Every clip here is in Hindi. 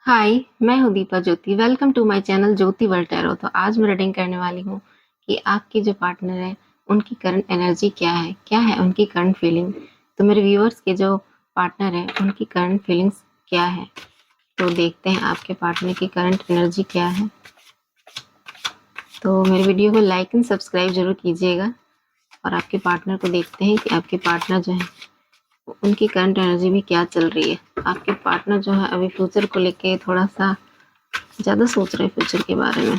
हाय, मैं हूँ Deepa Jyoti. Welcome to my channel Jyoti world tarot. तो आज मैं रीडिंग करने वाली हूँ कि आपके जो पार्टनर है उनकी करंट एनर्जी क्या है उनकी करंट फीलिंग। तो मेरे व्यूअर्स के जो पार्टनर है उनकी करंट फीलिंग्स क्या है, तो देखते हैं आपके पार्टनर की करंट एनर्जी क्या है। तो मेरे वीडियो को लाइक एंड सब्सक्राइब जरूर कीजिएगा और आपके पार्टनर को देखते हैं कि आपके पार्टनर जो है उनकी करंट एनर्जी भी क्या चल रही है। आपके पार्टनर जो है अभी फ्यूचर को लेके थोड़ा सा ज़्यादा सोच रहे हैं फ्यूचर के बारे में।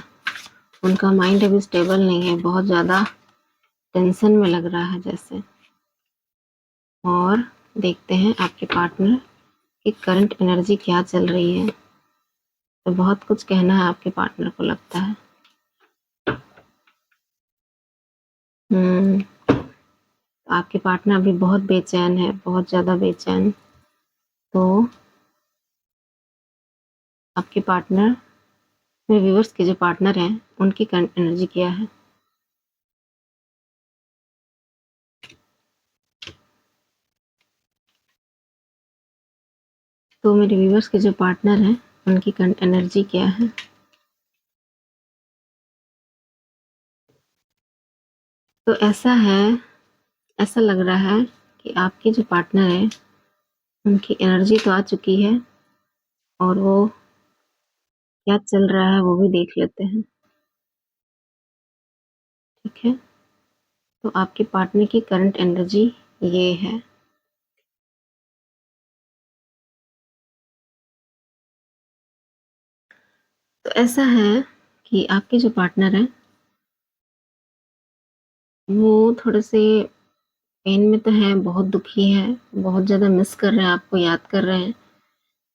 उनका माइंड अभी स्टेबल नहीं है, बहुत ज़्यादा टेंशन में लग रहा है जैसे। और देखते हैं आपके पार्टनर की करंट एनर्जी क्या चल रही है। तो बहुत कुछ कहना है आपके पार्टनर को, लगता है। आपके पार्टनर अभी बहुत बेचैन है, बहुत ज़्यादा बेचैन। तो आपके पार्टनर, मेरे व्यूअर्स के जो पार्टनर हैं उनकी करंट एनर्जी क्या है। तो मेरे व्यूअर्स के जो पार्टनर हैं उनकी करंट एनर्जी क्या है। तो ऐसा लग रहा है कि आपके जो पार्टनर है उनकी एनर्जी तो आ चुकी है और वो क्या चल रहा है वो भी देख लेते हैं। ठीक है, तो आपके पार्टनर की करंट एनर्जी ये है। तो ऐसा है कि आपके जो पार्टनर है वो थोड़े से पेन में तो है, बहुत दुखी है, बहुत ज़्यादा मिस कर रहे हैं, आपको याद कर रहे हैं।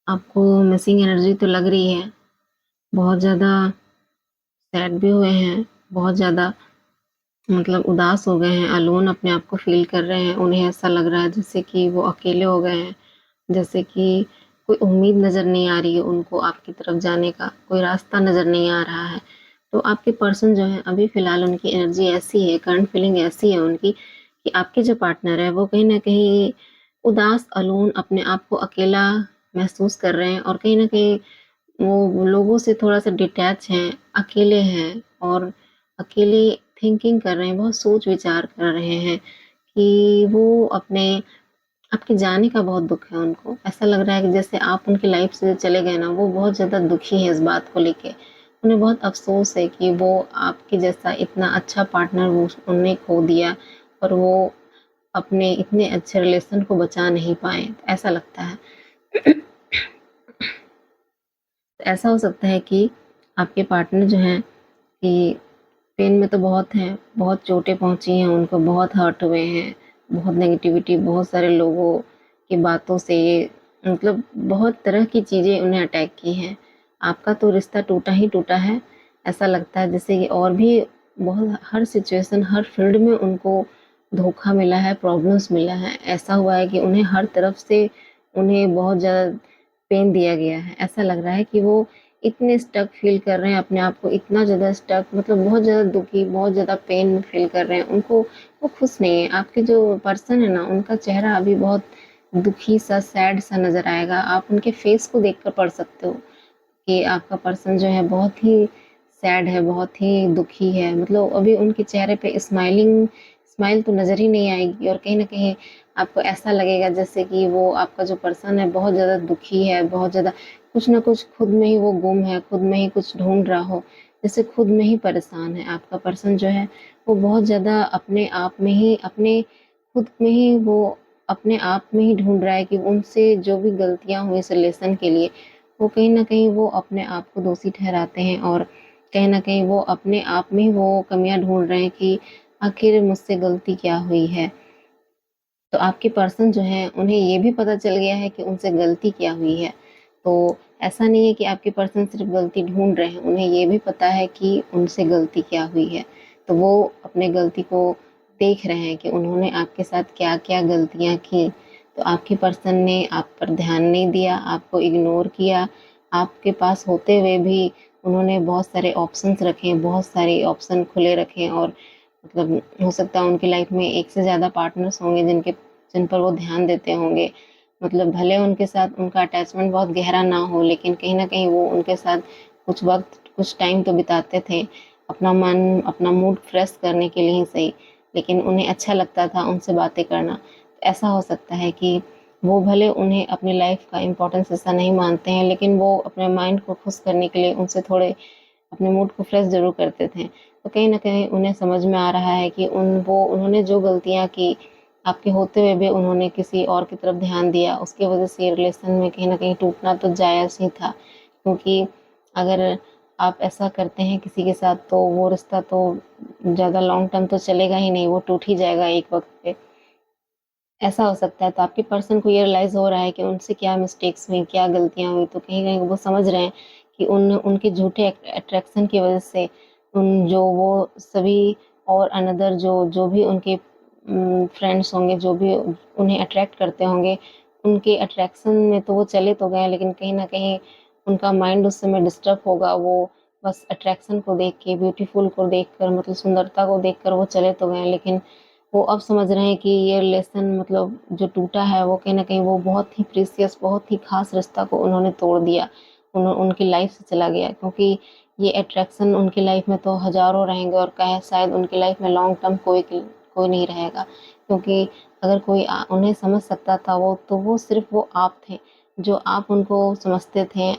आपको मिसिंग एनर्जी तो लग रही है, बहुत ज़्यादा सैड भी हुए हैं, बहुत ज़्यादा मतलब उदास हो गए हैं, अलोन अपने आप को फील कर रहे हैं। उन्हें ऐसा लग रहा है जैसे कि वो अकेले हो गए हैं, जैसे कि कोई उम्मीद नज़र नहीं आ रही है उनको आपकी तरफ जाने का, कोई रास्ता नज़र नहीं आ रहा है। तो आपके पर्सन जो है अभी फ़िलहाल उनकी एनर्जी ऐसी है, करंट फीलिंग ऐसी है उनकी कि आपके जो पार्टनर है वो कहीं न कहीं उदास, अलोन, अपने आप को अकेला महसूस कर रहे हैं और कहीं न कहीं वो लोगों से थोड़ा-सा डिटैच हैं, अकेले हैं और अकेले थिंकिंग कर रहे हैं, बहुत सोच-विचार कर रहे हैं कि वो अपने आपके जाने का बहुत दुःख है उनको। ऐसा लग रहा है कि जैसे आप उनकी लाइफ़ से चले गए ना, वो बहुत ज़्यादा दुखी हैं इस बात को लेके। उन्हें बहुत अफ़सोस है कि वो आपके जैसा इतना अच्छा पार्टनर वो उन्होंने खो दिया और वो अपने इतने अच्छे रिलेशन को बचा नहीं पाए, ऐसा लगता है। ऐसा हो सकता है कि आपके पार्टनर जो हैं कि पेन में तो बहुत हैं, बहुत चोटें पहुँची हैं उनको, बहुत हर्ट हुए हैं, बहुत नेगेटिविटी, बहुत सारे लोगों की बातों से मतलब बहुत तरह की चीज़ें उन्हें अटैक की हैं। आपका तो रिश्ता टूटा ही टूटा है, ऐसा लगता है जैसे कि और भी बहुत हर सिचुएशन, हर फील्ड में उनको धोखा मिला है, प्रॉब्लम्स मिला है। ऐसा हुआ है कि उन्हें हर तरफ से उन्हें बहुत ज़्यादा पेन दिया गया है। ऐसा लग रहा है कि वो इतने स्टक फ़ील कर रहे हैं अपने आप को, इतना ज़्यादा स्टक, मतलब बहुत ज़्यादा दुखी, बहुत ज़्यादा पेन में फ़ील कर रहे हैं। उनको वो खुश नहीं है। आपके जो पर्सन है ना, उनका चेहरा अभी बहुत दुखी सा, सैड सा नज़र आएगा। आप उनके फेस को देखकर पढ़ सकते हो कि आपका पर्सन जो है बहुत ही सैड है, बहुत ही दुखी है। मतलब अभी उनके चेहरे पे स्माइल तो नज़र ही नहीं आएगी और कहीं न कहीं आपको ऐसा लगेगा जैसे कि वो आपका जो पर्सन है बहुत ज़्यादा दुखी है, बहुत ज़्यादा कुछ न कुछ खुद में ही वो गुम है, खुद में ही कुछ ढूँढ रहा हो, जैसे खुद में ही परेशान है। आपका पर्सन जो है वो बहुत ज़्यादा अपने आप में ही खुद में ही वो अपने आप में ही ढूँढ रहा है कि उनसे जो भी गलतियाँ हुई इस रिलेशन के लिए, वो कहीं न कहीं वो अपने आप को दोषी ठहराते हैं और कहीं न कहीं वो अपने आप में ही वो कमियाँ ढूँढ रहे हैं कि आखिर मुझसे गलती क्या हुई है। तो आपके पर्सन जो हैं उन्हें ये भी पता चल गया है कि उनसे गलती क्या हुई है। तो ऐसा नहीं है कि आपके पर्सन सिर्फ़ गलती ढूँढ रहे हैं, उन्हें ये भी पता है कि उनसे गलती क्या हुई है। तो वो अपने गलती को देख रहे हैं कि उन्होंने आपके साथ क्या-क्या गलतियाँ की। तो आपके पर्सन ने आप पर ध्यान नहीं दिया, आपको इग्नोर किया, आपके पास होते हुए भी उन्होंने बहुत सारे ऑप्शंस रखे, बहुत सारे ऑप्शन खुले रखे और मतलब हो सकता है उनकी लाइफ़ में एक से ज़्यादा पार्टनर्स होंगे जिन पर वो ध्यान देते होंगे। मतलब भले उनके साथ उनका अटैचमेंट बहुत गहरा ना हो, लेकिन कहीं न कहीं वो उनके साथ कुछ वक़्त, कुछ टाइम तो बिताते थे। अपना मन, अपना मूड फ्रेश करने के लिए ही सही, लेकिन उन्हें अच्छा लगता था उनसे बातें करना। ऐसा हो सकता है कि वो भले उन्हें अपनी लाइफ़ का इम्पोर्टेंस हिस्सा नहीं मानते हैं, लेकिन वो अपने माइंड को खुश करने के लिए उनसे थोड़े अपने मूड को फ्रेश ज़रूर करते थे। तो कहीं न कहीं उन्हें समझ में आ रहा है कि उन्होंने जो गलतियाँ की, आपके होते हुए भी उन्होंने किसी और की तरफ ध्यान दिया, उसकी वज़ह से ये रिलेशन में कहीं न कहीं टूटना तो जायज़ ही था। क्योंकि अगर आप ऐसा करते हैं किसी के साथ, तो वो रिश्ता तो ज़्यादा लॉन्ग टर्म तो चलेगा ही नहीं, वो टूट ही जाएगा एक वक़्त पे। ऐसा हो सकता है, तो आपके पर्सन को ये रियलाइज़ हो रहा है कि उनसे क्या मिस्टेक्स हुई, क्या गलतियाँ हुई, तो कहीं-कहीं वो समझ रहे हैं कि उनके झूठे अट्रैक्शन की वज़ह से जो वो सभी और अनदर जो भी उनके फ्रेंड्स होंगे, जो भी उन्हें अट्रैक्ट करते होंगे, उनके अट्रैक्शन में तो वो चले तो गए, लेकिन कहीं न कहीं उनका माइंड उस समय डिस्टर्ब होगा। वो बस अट्रैक्शन को देख के, ब्यूटीफुल को देखकर, मतलब सुंदरता को देखकर वो चले तो गए, लेकिन वो अब समझ रहे हैं कि ये रिलेशन मतलब जो टूटा है, वो कहीं न कहीं वो बहुत ही प्रीशियस, बहुत ही ख़ास रिश्ता को उन्होंने तोड़ दिया। उनकी लाइफ़ से चला गया, क्योंकि ये अट्रैक्शन उनकी लाइफ़ में तो हज़ारों रहेंगे, और शायद उनकी लाइफ़ में लॉन्ग टर्म कोई नहीं रहेगा। क्योंकि अगर कोई उन्हें समझ सकता था, तो वो सिर्फ़ वो आप थे, जो आप उनको समझते थे,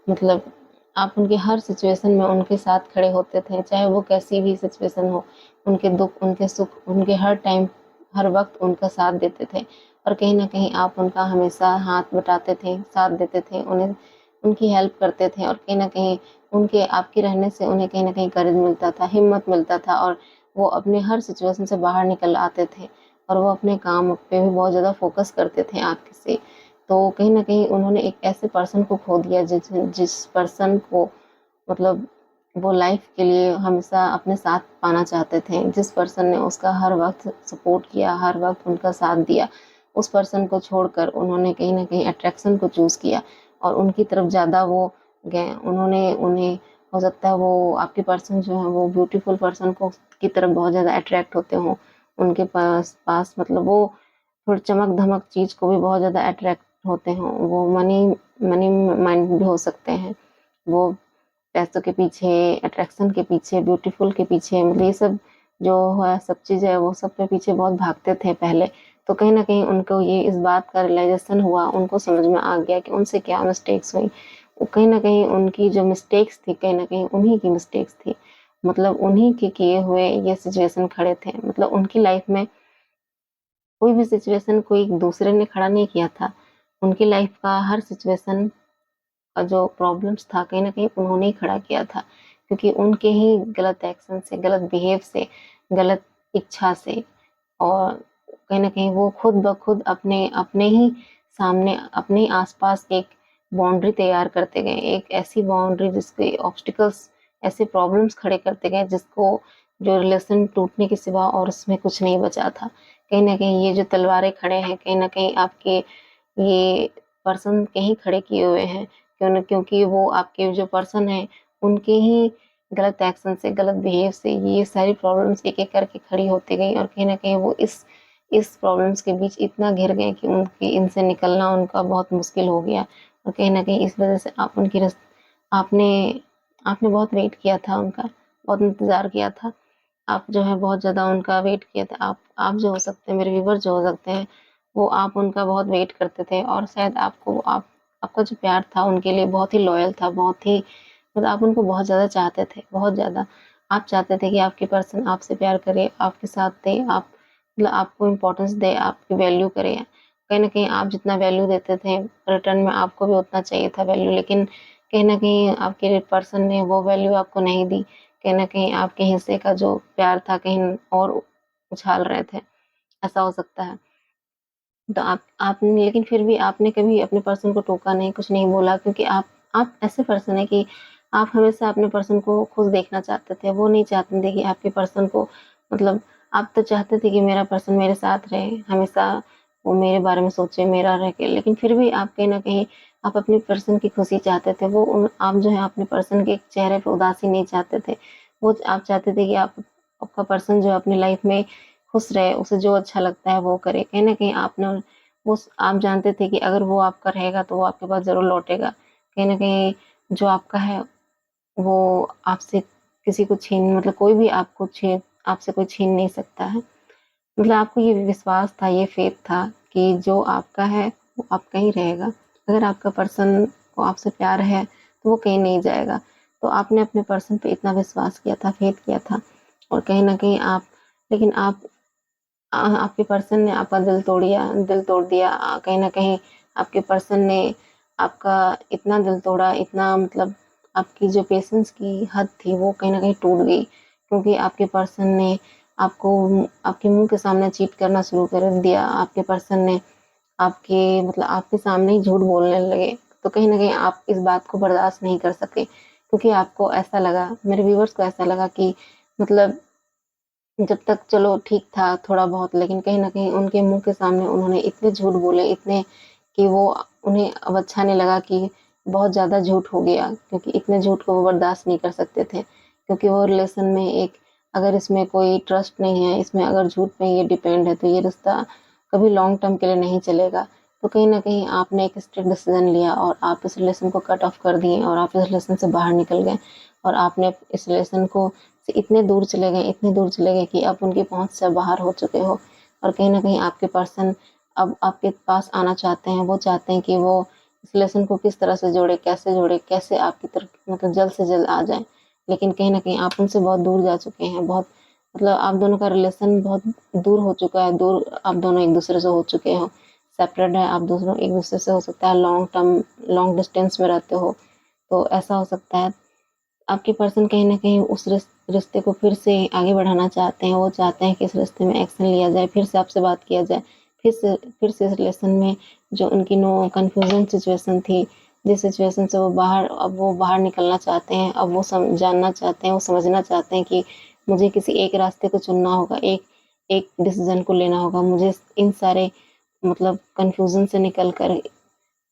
मतलब आप उनके हर सिचुएशन में उनके साथ खड़े होते थे, चाहे वो कैसी भी सिचुएशन हो। उनके दुःख, उनके सुख, उनके हर टाइम, हर वक़्त उनका साथ देते थे, और कहीं न कहीं आप उनका हमेशा हाथ बटाते थे, साथ देते थे, उन्हें उनकी हेल्प करते थे, और कहीं न कहीं उनके आपके रहने से उन्हें कहीं न कहीं करेज मिलता था, हिम्मत मिलता था, और वो अपने हर सिचुएशन से बाहर निकल आते थे, और वो अपने काम पे भी बहुत ज़्यादा फ़ोकस करते थे आपसे। तो कहीं न कहीं उन्होंने एक ऐसे पर्सन को खो दिया, जिस पर्सन को मतलब वो लाइफ के लिए हमेशा अपने साथ पाना चाहते थे, जिस पर्सन ने उसका हर वक़्त सपोर्ट किया, हर वक़्त उनका साथ दिया, उस पर्सन को छोड़कर उन्होंने कहीं न कहीं अट्रैक्शन को चूज़ किया, और उनकी तरफ ज़्यादा वो गए। उन्हें हो सकता है वो आपके पर्सन जो है वो ब्यूटीफुल पर्सन को की तरफ बहुत ज़्यादा अट्रैक्ट होते हों। उनके पास पास मतलब वो थोड़ी चमक-धमक चीज़ को भी बहुत ज़्यादा अट्रैक्ट होते हों। वो मनी मनी माइंड भी हो सकते हैं। वो पैसों के पीछे, अट्रैक्शन के पीछे, ब्यूटीफुल के पीछे, मतलब ये सब जो है, सब चीज़ें वो सब के पीछे बहुत भागते थे पहले। तो कहीं न कहीं उनको ये इस बात का रियलाइज़ेशन हुआ, उनको समझ में आ गया कि उनसे क्या मिस्टेक्स हुई। वो कहीं न कहीं उनकी जो मिस्टेक्स थी, कहीं न कहीं उन्हीं की मिस्टेक्स थी। मतलब उन्हीं के किए हुए ये सिचुएशन खड़े थे। मतलब उनकी लाइफ़ में कोई भी सिचुएशन कोई दूसरे ने खड़ा नहीं किया था। उनकी लाइफ़ का हर सिचुएशन का जो प्रॉब्लम्स था, कहीं न कहीं उन्होंने ही खड़ा किया था। क्योंकि उनके ही गलत एक्शन से, गलत बिहेव से, गलत इच्छा से, और कहीं न कहीं वो खुद ब खुद अपने अपने ही सामने, अपने ही आस-पास एक बाउंड्री तैयार करते गए। एक ऐसी बाउंड्री जिसके ऑब्स्टिकल्स, ऐसे प्रॉब्लम्स खड़े करते गए, जिसको जो रिलेशन टूटने के सिवा और उसमें कुछ नहीं बचा था। कहीं न कहीं ये जो तलवारें खड़े हैं, कहीं न कहीं आपके ये पर्सन के ही खड़े किए हुए हैं। क्योंकि वो आपके जो पर्सन हैं, उनके ही गलत एक्शन से, गलत बिहेव से ये सारी प्रॉब्लम्स एक-एक करके खड़ी होती गई, और कहीं न कहीं वो इस प्रॉब्लम्स के बीच इतना घिर गए कि उनके इनसे निकलना उनका बहुत मुश्किल हो गया। और कहीं न कहीं इस वज़ह से आप उनकी आपने आपने बहुत वेट किया था उनका, बहुत इंतज़ार किया था। आप जो है बहुत ज़्यादा उनका वेट किए थे। आप जो हो सकते हैं, मेरे व्यूअर जो हो सकते हैं, वो आप उनका बहुत वेट करते थे, और शायद आपका जो प्यार था उनके लिए बहुत ही लॉयल था, बहुत ही मतलब आप उनको बहुत ज़्यादा चाहते थे, बहुत ज़्यादा। आप चाहते थे कि आपके पर्सन आपसे प्यार करे, आपके साथ दे, मतलब आपको इम्पोर्टेंस दे, आपकी वैल्यू करे। कहीं न कहीं आप जितना वैल्यू देते थे, रिटर्न में आपको भी उतना चाहिए था वैल्यू, लेकिन कहीं न कहीं आपके पर्सन ने वो वैल्यू आपको नहीं दी। कहीं न कहीं आपके हिस्से का जो प्यार था कहीं और उछाल रहे थे, ऐसा हो सकता है। तो आपने लेकिन फिर भी आपने कभी अपने पर्सन को टोका नहीं, कुछ नहीं बोला, क्योंकि आप ऐसे पर्सन हैं कि आप हमेशा अपने पर्सन को खुश देखना चाहते थे। वो नहीं चाहते थे कि आपके पर्सन को मतलब आप तो चाहते थे कि मेरा पर्सन मेरे साथ रहे, हमेशा वो मेरे बारे में सोचे, मेरा रह के, लेकिन फिर भी आप कहीं न कहीं आप अपने पर्सन की खुशी चाहते थे। आप जो है अपने पर्सन के चेहरे पे उदासी नहीं चाहते थे। वो आप चाहते थे कि आपका पर्सन जो है अपनी लाइफ़ में खुश रहे, उसे जो अच्छा लगता है वो करे। कहीं न कहीं आपने वो आप जानते थे कि अगर वो आपका रहेगा तो वो आपके पास ज़रूर लौटेगा। कहीं न कहीं जो आपका है वो आपसे किसी को छीन मतलब कोई भी आपसे कोई छीन नहीं सकता है। मतलब आपको ये विश्वास था, ये फ़ेथ था कि जो आपका है वो आपका ही रहेगा। अगर आपका पर्सन को आपसे प्यार है तो वो कहीं नहीं जाएगा। तो आपने अपने पर्सन पे इतना विश्वास किया था, फ़ेथ किया था और कहीं न कहीं लेकिन आपके पर्सन ने आपका दिल तोड़ दिया। कहीं न कहीं आपके पर्सन ने आपका इतना दिल तोड़ा, इतना मतलब आपकी जो पेशेंस की हद थी वो कहीं न कहीं टूट गई। क्योंकि आपके पर्सन ने आपको आपके मुँह के सामने चीट करना शुरू कर दिया। आपके पर्सन ने आपके सामने ही झूठ बोलने लगे। तो कहीं न कहीं आप इस बात को बर्दाश्त नहीं कर सके क्योंकि आपको ऐसा लगा, मेरे व्यूअर्स को ऐसा लगा कि मतलब जब तक चलो ठीक था थोड़ा बहुत, लेकिन कहीं न कहीं उनके मुँह के सामने उन्होंने इतने झूठ बोले, इतने कि वो उन्हें अब अच्छा नहीं लगा कि बहुत ज़्यादा झूठ हो गया क्योंकि इतने झूठ को वो बर्दाश्त नहीं कर सकते थे। क्योंकि वो रिलेशन में अगर इसमें कोई ट्रस्ट नहीं है, इसमें अगर झूठ पे ये डिपेंड है, तो ये रिश्ता कभी लॉन्ग टर्म के लिए नहीं चलेगा। तो कहीं न कहीं आपने एक स्ट्रिक्ट डिसीज़न लिया और आप इस रिलेशन को कट ऑफ कर दिए और आप इस रिलेशन से बाहर निकल गए और आपने इस रिलेशन को से इतने दूर चले गए कि आप उनकी पहुँच से बाहर हो चुके हो और कहीं न कहीं आपके पर्सन अब आपके पास आना चाहते हैं। वो चाहते हैं कि वो इस रिलेशन को किस तरह से जोड़े, कैसे आपकी तरफ मतलब जल्द से जल्द आ जाएँ। लेकिन कहीं न कहीं आप उनसे बहुत दूर जा चुके हैं, बहुत मतलब आप दोनों का रिलेशन बहुत दूर हो चुका है, दूर आप दोनों एक-दूसरे से हो चुके हो, सेपरेट है आप दोनों एक-दूसरे से हो सकता है लॉन्ग डिस्टेंस में रहते हो, तो ऐसा हो सकता है। आपके पर्सन कहीं न कहीं उस रिश्ते को फिर से आगे बढ़ाना चाहते हैं, वो चाहते हैं कि इस रिश्ते में एक्शन लिया जाए, फिर से आपसे बात किया जाए, फिर से इस रिलेशन में जो उनकी कन्फ्यूज़न सिचुएशन थी, जिस सिचुएशन से अब वो बाहर निकलना चाहते हैं, अब वो जानना चाहते हैं, वो समझना चाहते हैं कि मुझे किसी एक रास्ते को चुनना होगा, एक एक डिसीज़न को लेना होगा, मुझे इन सारे मतलब कन्फ्यूज़न से निकल कर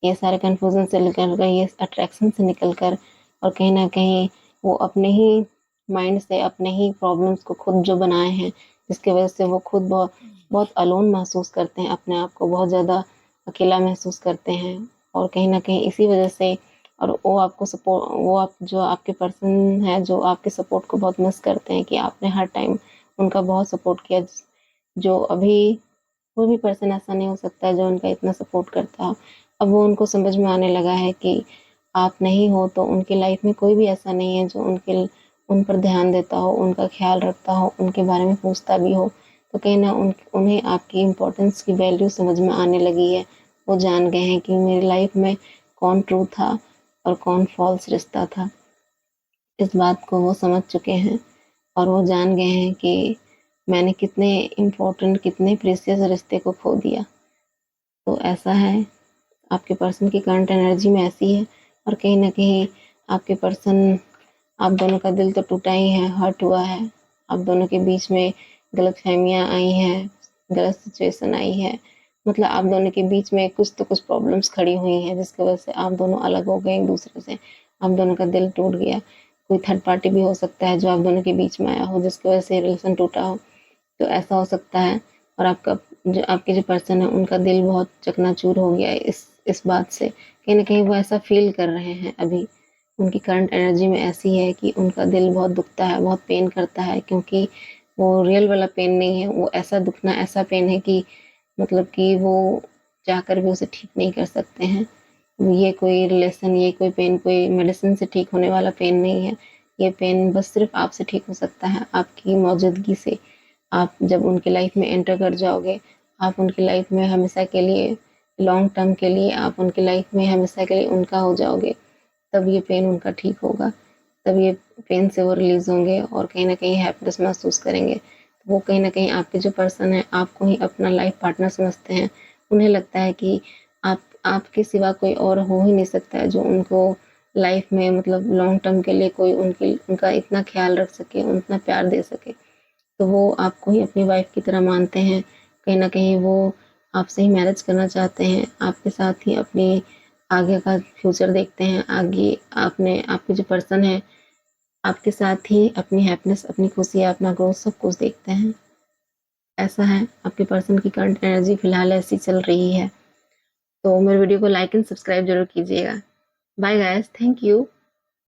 ये सारे कन्फ्यूज़न से निकल कर, ये अट्रैक्शन से निकल कर और कहीं न कहीं वो अपने ही माइंड से अपने ही प्रॉब्लम्स को खुद जो बनाए हैं, जिसकी वज़ह से वो खुद बहुत अलोन महसूस करते हैं अपने आप को, बहुत ज़्यादा अकेला महसूस करते हैं और कहीं न कहीं इसी वज़ह से और वो आप जो आपके पर्सन है, जो आपके सपोर्ट को बहुत मिस करते हैं कि आपने हर टाइम उनका बहुत सपोर्ट किया। जो अभी कोई भी पर्सन ऐसा नहीं हो सकता है जो उनका इतना सपोर्ट करता हो। अब वो उनको समझ में आने लगा है कि आप नहीं हो तो उनकी लाइफ में कोई भी ऐसा नहीं है जो उन पर ध्यान देता हो, उनका ख़्याल रखता हो, उनके बारे में पूछता भी हो। तो कहीं न उन्हें आपकी इम्पोर्टेंस की वैल्यू समझ में आने लगी है। वो जान गए हैं कि मेरी लाइफ में कौन ट्रू था और कौन फ़ॉल्स रिश्ता था। इस बात को वो समझ चुके हैं और वो जान गए हैं कि मैंने कितने प्रीशियस रिश्ते को खो दिया। तो ऐसा है, आपके पर्सन की करंट एनर्जी में ऐसी है और कहीं न कहीं आपके पर्सन आप दोनों का दिल तो टूटा ही है, हर्ट हुआ है। आप दोनों के बीच में गलतफ़हमियाँ आई हैं, गलत सिचुएशन आई है। मतलब आप दोनों के बीच में कुछ तो कुछ प्रॉब्लम्स खड़ी हुई हैं, जिसकी वज़ह से आप दोनों अलग हो गए एक-दूसरे से। आप दोनों का दिल टूट गया। कोई थर्ड पार्टी भी हो सकता है जो आप दोनों के बीच में आया हो, जिसकी वज़ह से रिलेशन टूटा हो। तो ऐसा हो सकता है और आपके जो पर्सन है उनका दिल बहुत चकनाचूर हो गया है इस बात से। कहीं न कहीं वो ऐसा फ़ील कर रहे हैं अभी। उनकी करंट एनर्जी में ऐसी है कि उनका दिल बहुत दुखता है, बहुत पेन करता है क्योंकि वो रियल वाला पेन नहीं है, वो ऐसा दुखना ऐसा पेन है कि मतलब कि वो चाहकर भी उसे ठीक नहीं कर सकते हैं। ये कोई पेन कोई मेडिसिन से ठीक होने वाला पेन नहीं है। ये पेन बस सिर्फ़ आपसे ठीक हो सकता है, आपकी मौजूदगी से। आप जब उनकी लाइफ में एंटर कर जाओगे, आप उनकी लाइफ में हमेशा के लिए लॉन्ग टर्म के लिए आप उनकी लाइफ में हमेशा के लिए उनका हो जाओगे, तब ये पेन उनका ठीक होगा। तब ये पेन से वो रिलीज़ होंगे और कहीं न कहीं हैप्पीनेस महसूस करेंगे। तो वो कहीं न कहीं आपके जो पर्सन है, आपको ही अपना लाइफ पार्टनर समझते हैं। उन्हें लगता है कि आपके सिवा कोई और हो ही नहीं सकता है जो उनको लाइफ में मतलब लॉन्ग टर्म के लिए कोई उनका इतना ख़्याल रख सके, उतना प्यार दे सके। तो वो आपको ही अपनी वाइफ़ की तरह मानते हैं। कहीं न कहीं वो आपसे ही मैरिज करना चाहते हैं, आपके साथ ही अपनी आगे का फ्यूचर देखते हैं। आपके जो पर्सन है, आपके साथ ही अपनी हैप्पीनेस, अपनी खुशियाँ, अपना ग्रोथ सब कुछ देखते हैं। ऐसा है, आपके पर्सन की करंट एनर्जी फ़िलहाल ऐसी चल रही है। तो मेरे वीडियो को लाइक एंड सब्सक्राइब ज़रूर कीजिएगा। Bye guys, thank you.